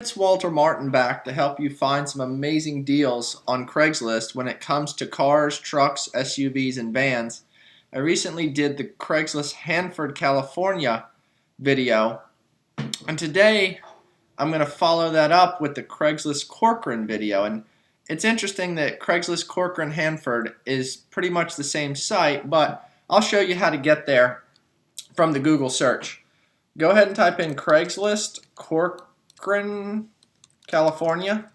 It's Walter Martin back to help you find some amazing deals on Craigslist when it comes to cars, trucks, SUVs, and vans. I recently did the Craigslist Hanford, California video, and today I'm going to follow that up with the Craigslist Corcoran video. And it's interesting that Craigslist Corcoran Hanford is pretty much the same site, but I'll show you how to get there from the Google search. Go ahead and type in Craigslist Corcoran, California,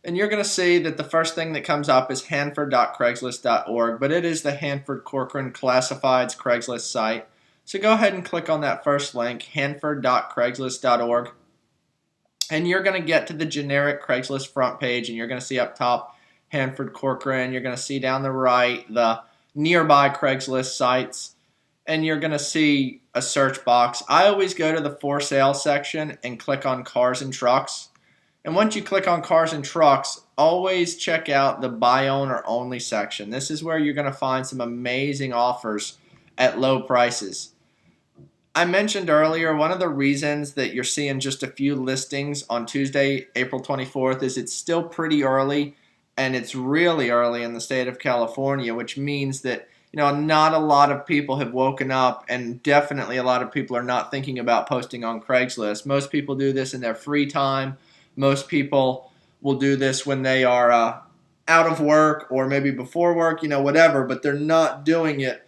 and you're going to see that the first thing that comes up is hanford.craigslist.org, but it is the Hanford Corcoran Classifieds Craigslist site. So go ahead and click on that first link, hanford.craigslist.org, and you're going to get to the generic Craigslist front page, and you're going to see up top Hanford Corcoran. You're going to see down the right the nearby Craigslist sites, and you're going to see a search box. I always go to the for sale section and click on cars and trucks. And once you click on cars and trucks, always check out the buy owner only section. This is where you're going to find some amazing offers at low prices. I mentioned earlier, one of the reasons that you're seeing just a few listings on Tuesday, April 24th is it's still pretty early, and it's really early in the state of California, which means that not a lot of people have woken up, and definitely a lot of people are not thinking about posting on Craigslist. Most people do this in their free time. Most people will do this when they are out of work or maybe before work, whatever, but they're not doing it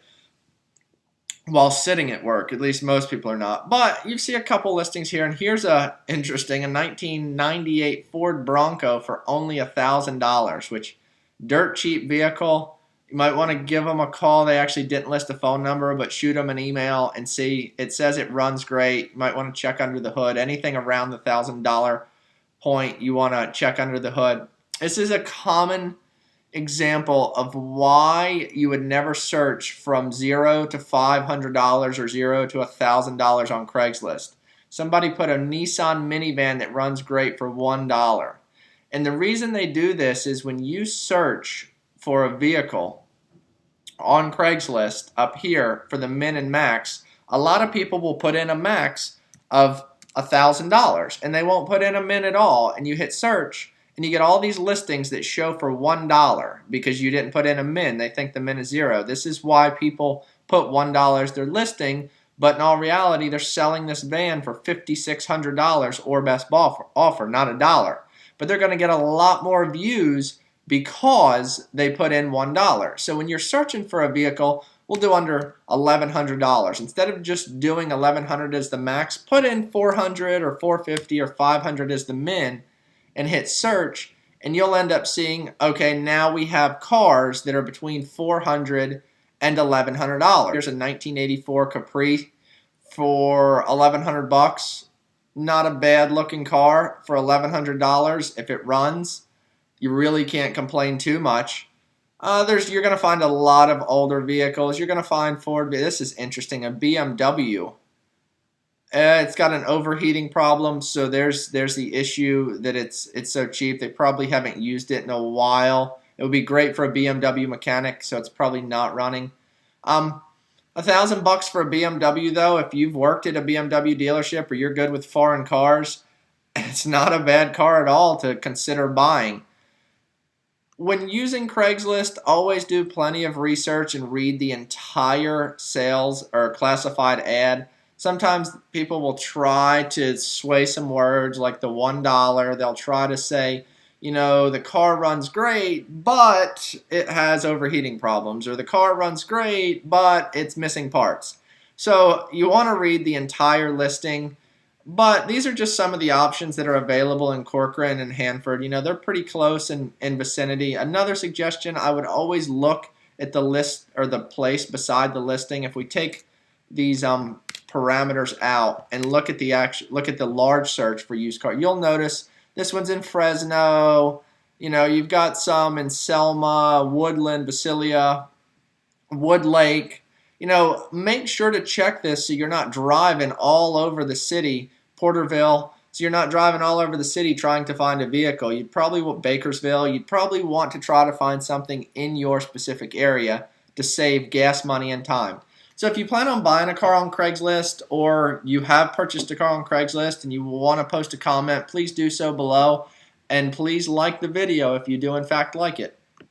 while sitting at work. At least most people are not. But you see a couple listings here, and here's a 1998 Ford Bronco for only $1,000, which dirt cheap vehicle. You might want to give them a call. They actually didn't list a phone number, but shoot them an email and see. It says it runs great. You might want to check under the hood. Anything around the $1,000 point, you want to check under the hood. This is a common example of why you would never search from $0 to $500 or $0 to $1,000 on Craigslist. Somebody put a Nissan minivan that runs great for $1. And the reason they do this is when you search for a vehicle on Craigslist up here for the min and max, a lot of people will put in a max of $1,000 and they won't put in a min at all, and you hit search and you get all these listings that show for $1 because you didn't put in a min. They think the min is $0. This is why people put $1 as their listing, but in all reality they're selling this van for $5,600 or best offer, not $1. But they're going to get a lot more views because they put in $1. So when you're searching for a vehicle, we'll do under $1,100. Instead of just doing $1,100 as the max, put in $400 or $450 or $500 as the min and hit search, and you'll end up seeing, okay, now we have cars that are between $400 and $1,100. Here's a 1984 Capri for $1,100. Not a bad looking car for $1,100. If it runs, you really can't complain too much. You're going to find a lot of older vehicles. You're going to find Ford. This is interesting. A BMW. It's got an overheating problem, so there's the issue that it's so cheap. They probably haven't used it in a while. It would be great for a BMW mechanic, so it's probably not running. $1,000 for a BMW, though, if you've worked at a BMW dealership or you're good with foreign cars, it's not a bad car at all to consider buying. When using Craigslist, always do plenty of research and read the entire sales or classified ad. Sometimes people will try to sway some words like the $1. They'll try to say, the car runs great, but it has overheating problems, or the car runs great, but it's missing parts. So you want to read the entire listing. But these are just some of the options that are available in Corcoran and Hanford. They're pretty close in vicinity. Another suggestion, I would always look at the list or the place beside the listing. If we take these parameters out and look at the large search for used car, you'll notice this one's in Fresno. You've got some in Selma, Woodland, Visalia, Wood Lake. Make sure to check this so you're not driving all over the city, Porterville, so you're not driving all over the city trying to find a vehicle. You'd probably want Bakersville. You'd probably want to try to find something in your specific area to save gas money and time. So if you plan on buying a car on Craigslist, or you have purchased a car on Craigslist and you want to post a comment, please do so below. And please like the video if you do in fact like it.